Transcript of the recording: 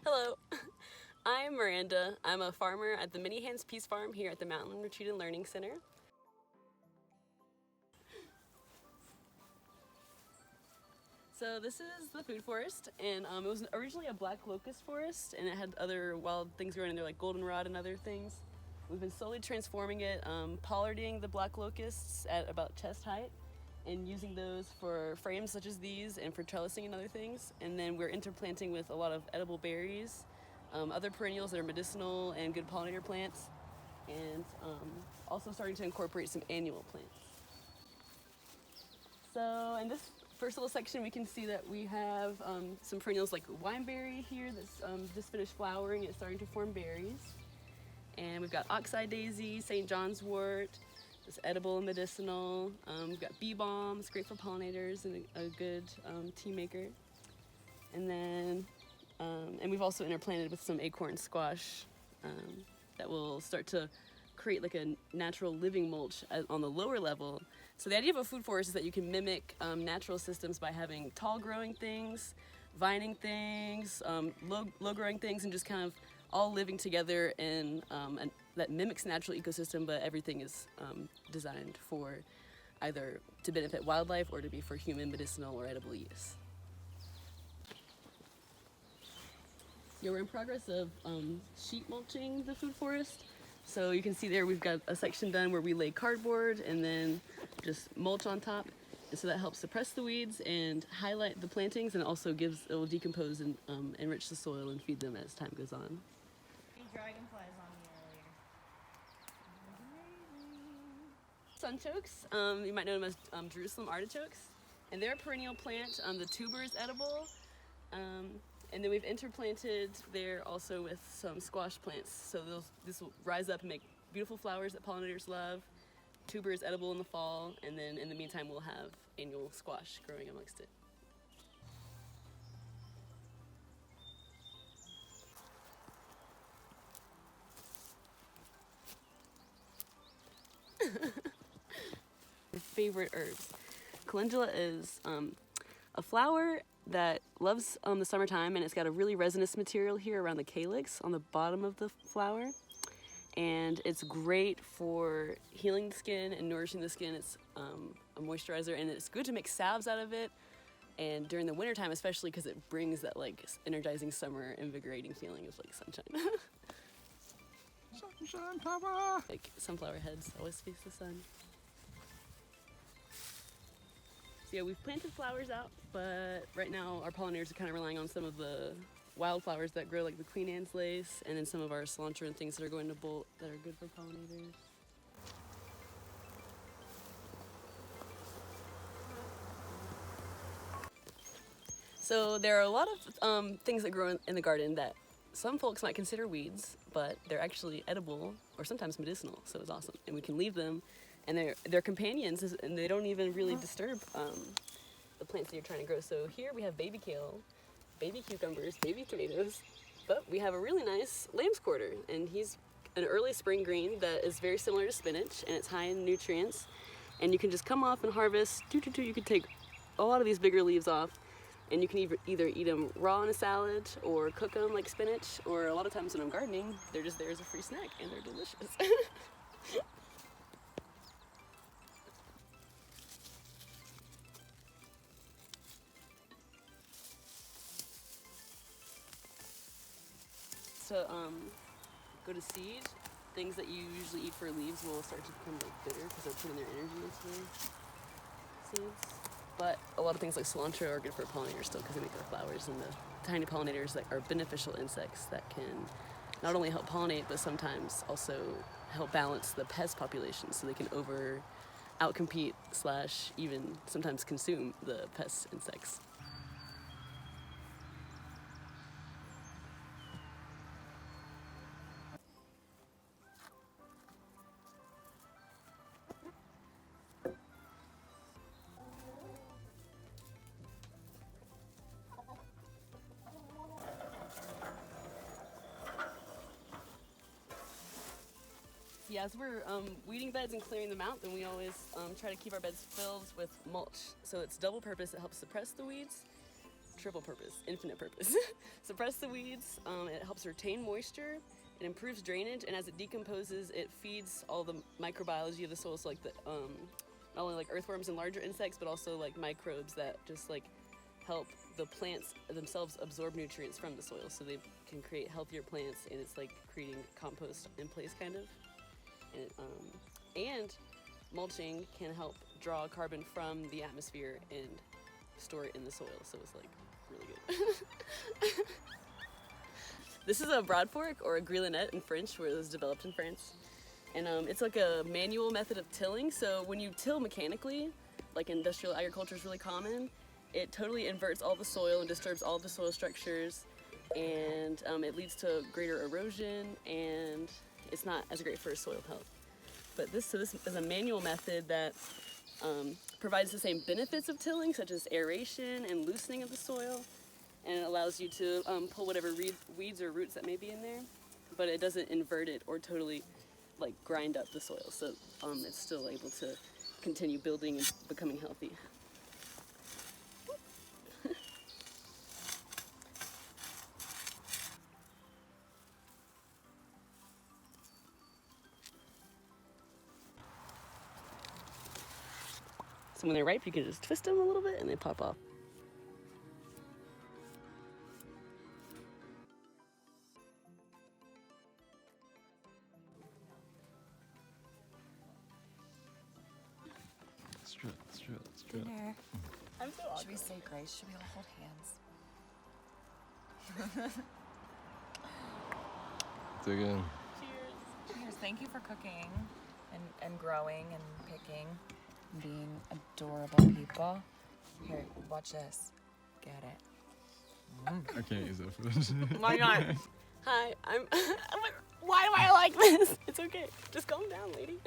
Hello, I'm Miranda. I'm a farmer at the Mini Hands Peace Farm here at the Mountain Retreat and Learning Center. So this is the food forest, and it was originally a black locust forest, and it had other wild things growing in there like goldenrod and other things. We've been slowly transforming it, pollarding the black locusts at about chest height, and using those for frames such as these and for trellising and other things. And then we're interplanting with a lot of edible berries, other perennials that are medicinal and good pollinator plants, and also starting to incorporate some annual plants. So in this first little section, we can see that we have some perennials like wineberry here that's just finished flowering. It's starting to form berries. And we've got oxeye daisy, St. John's wort, it's edible and medicinal. We've got bee balms, great for pollinators and a good tea maker. And then, and we've also interplanted with some acorn squash that will start to create like a natural living mulch on the lower level. So the idea of a food forest is that you can mimic natural systems by having tall growing things, vining things, low growing things, and just kind of all living together in that mimics natural ecosystem, but everything is designed for either to benefit wildlife or to be for human medicinal or edible use. Yeah, we're in progress of sheet mulching the food forest. So you can see there we've got a section done where we lay cardboard and then just mulch on top. And so that helps suppress the weeds and highlight the plantings, and it also it will decompose and enrich the soil and feed them as time goes on. Dragonflies on me earlier. Sunchokes, you might know them as Jerusalem artichokes, and they're a perennial plant. The tuber is edible, and then we've interplanted there also with some squash plants. So this will rise up and make beautiful flowers that pollinators love. Tuber is edible in the fall, and then in the meantime we'll have annual squash growing amongst it. My favorite herbs. Calendula is a flower that loves the summertime, and it's got a really resinous material here around the calyx on the bottom of the flower. And it's great for healing the skin and nourishing the skin. It's a moisturizer, and it's good to make salves out of it. And during the wintertime, especially because it brings that like energizing summer, invigorating feeling of like sunshine. Sunshine, Papa! Like sunflower heads always face the sun. So yeah, we've planted flowers out, but right now our pollinators are kind of relying on some of the wildflowers that grow, like the Queen Anne's lace, and then some of our cilantro and things that are going to bolt that are good for pollinators. So there are a lot of things that grow in the garden that some folks might consider weeds, but they're actually edible or sometimes medicinal, so it's awesome. And we can leave them, and they're companions, and they don't even really disturb the plants that you're trying to grow. So here we have baby kale, baby cucumbers, baby tomatoes, but we have a really nice lamb's quarter, and he's an early spring green that is very similar to spinach, and it's high in nutrients. And you can just come off and harvest. You can take a lot of these bigger leaves off, and you can either eat them raw in a salad or cook them like spinach, or a lot of times when I'm gardening, they're just there as a free snack, and they're delicious. To go to seed, things that you usually eat for leaves will start to become like bitter because they're putting their energy into seeds. But a lot of things like cilantro are good for pollinators still because they make their flowers, and the tiny pollinators that are beneficial insects that can not only help pollinate but sometimes also help balance the pest population, so they can outcompete / even sometimes consume the pest insects. Yeah, as we're weeding beds and clearing them out, then we always try to keep our beds filled with mulch. So it's double purpose. It helps suppress the weeds, triple purpose, infinite purpose. Suppress the weeds, it helps retain moisture, it improves drainage, and as it decomposes, it feeds all the microbiology of the soil, so like the, not only like earthworms and larger insects, but also like microbes that just like help the plants themselves absorb nutrients from the soil so they can create healthier plants, and it's like creating compost in place kind of. And mulching can help draw carbon from the atmosphere and store it in the soil, so it's like really good. This is a broadfork, or a grillinette in French, where it was developed in France. And it's like a manual method of tilling, so when you till mechanically, like industrial agriculture is really common, it totally inverts all the soil and disturbs all the soil structures, and it leads to greater erosion, and it's not as great for soil health. But this is a manual method that provides the same benefits of tilling, such as aeration and loosening of the soil, and it allows you to pull whatever weeds or roots that may be in there, but it doesn't invert it or totally like grind up the soil, so it's still able to continue building and becoming healthy. So when they're ripe, you can just twist them a little bit and they pop off. Let's do it, let's do it, let's do it. Dinner. I'm so awkward. Should we say grace? Should we all hold hands? Dig in. Cheers. Cheers. Thank you for cooking and growing and picking and being adorable people. Here, watch this. Get it. I can't use that for this. Why not? Hi, I'm like, why do I like this? It's okay. Just calm down, lady.